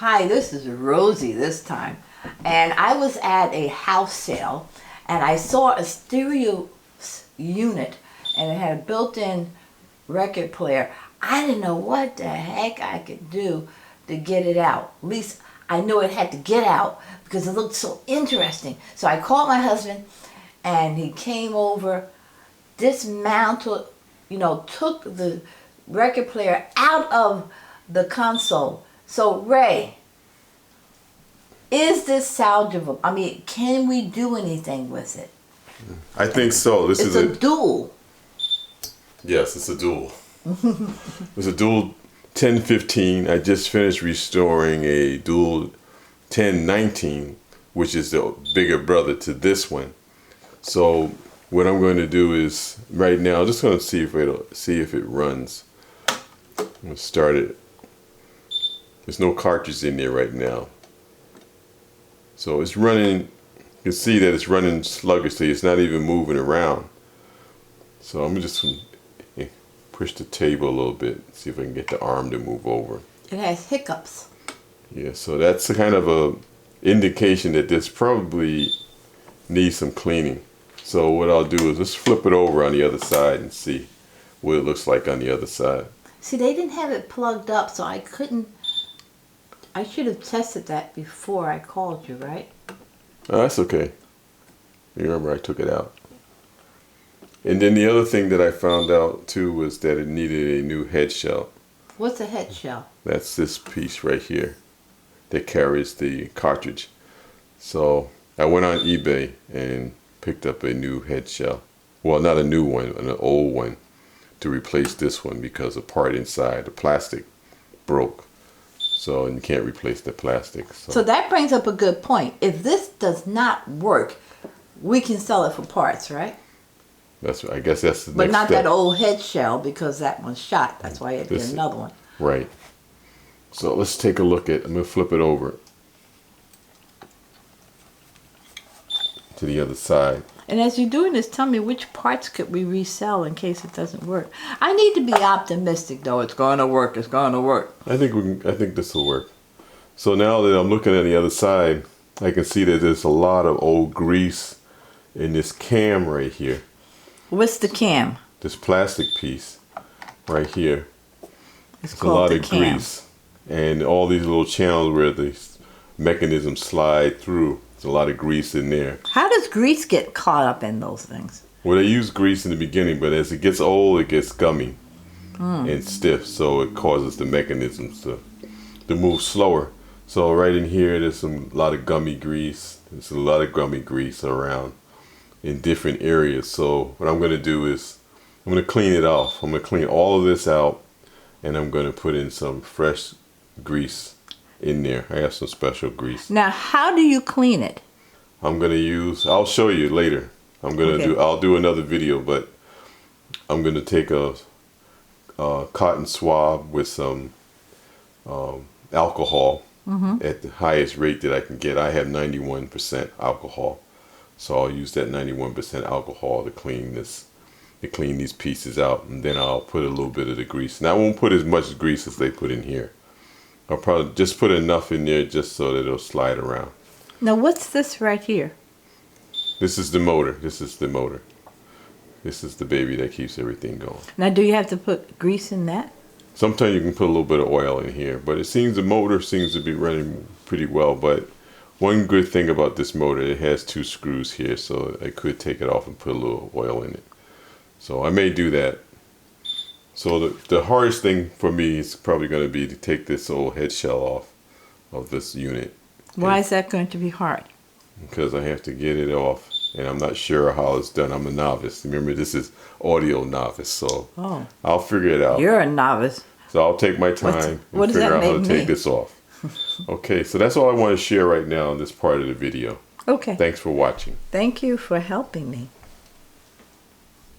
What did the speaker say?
Hi, this is Rosie this time. And I was at a house sale and I saw a stereo unit and it had a built-in record player. I didn't know what the heck I could do to get it out. At least I knew it had to get out because it looked so interesting. So I called my husband and he came over, dismantled, took the record player out of the console. So Ray, is this salvageable? I mean, can we do anything with it? I think so. This is a dual. Yes, it's a dual. It's a dual 1015. I just finished restoring a dual 1019, which is the bigger brother to this one. So what I'm going to do is right now, I'm just going to see if it runs. I'm going to start it. There's no cartridge in there right now. So it's running, you can see that it's running sluggishly. It's not even moving around. So I'm just going to push the table a little bit, see if I can get the arm to move over. It has hiccups. Yeah, so that's a kind of a indication that this probably needs some cleaning. So what I'll do is just flip it over on the other side and see what it looks like on the other side. See, they didn't have it plugged up, so I should have tested that before I called you, right? Oh, that's okay. You remember I took it out. And then the other thing that I found out too was that it needed a new head shell. What's a head shell? That's this piece right here that carries the cartridge. So I went on eBay and picked up a new head shell. Well, not a new one, an old one to replace this one because a part inside, the plastic, broke. So and you can't replace the plastic. So that brings up a good point. If this does not work, we can sell it for parts, right? I guess that's the next step. But not that old head shell because that one's shot. That's why I did another one. Right. So let's take a look at, I'm going to flip it over to the other side. And as you're doing this, tell me which parts could we resell in case it doesn't work. I need to be optimistic though. It's going to work. It's going to work. I think this will work. So now that I'm looking at the other side, I can see that there's a lot of old grease in this cam right here. What's the cam? This plastic piece right here. It's a lot of grease. And all these little channels where the mechanisms slide through. There's a lot of grease in there. How does grease get caught up in those things? Well, they use grease in the beginning, but as it gets old, it gets gummy and stiff. So it causes the mechanisms to move slower. So right in here, there's a lot of gummy grease. There's a lot of gummy grease around in different areas. So what I'm going to do is I'm going to clean it off. I'm going to clean all of this out and I'm going to put in some fresh grease in there. I have some special grease. Now, how do you clean it? I'm going to use, I'll show you later. I'll do another video, but I'm going to take a cotton swab with some alcohol at the highest rate that I can get. I have 91% alcohol. So I'll use that 91% alcohol to clean these pieces out, and then I'll put a little bit of the grease. Now I won't put as much grease as they put in here. I'll probably just put enough in there just so that it'll slide around. Now what's this right here? This is the motor. This is the motor. This is the baby that keeps everything going. Now do you have to put grease in that? Sometimes you can put a little bit of oil in here, but it seems the motor seems to be running pretty well. But one good thing about this motor, it has 2 screws here, so I could take it off and put a little oil in it. So I may do that. So the hardest thing for me is probably going to be to take this old head shell off of this unit. Why is that going to be hard? Because I have to get it off, and I'm not sure how it's done. I'm a novice. Remember, this is audio novice, so I'll figure it out. You're a novice. So I'll take my time and figure out how to take this off. Okay, so that's all I want to share right now in this part of the video. Okay. Thanks for watching. Thank you for helping me.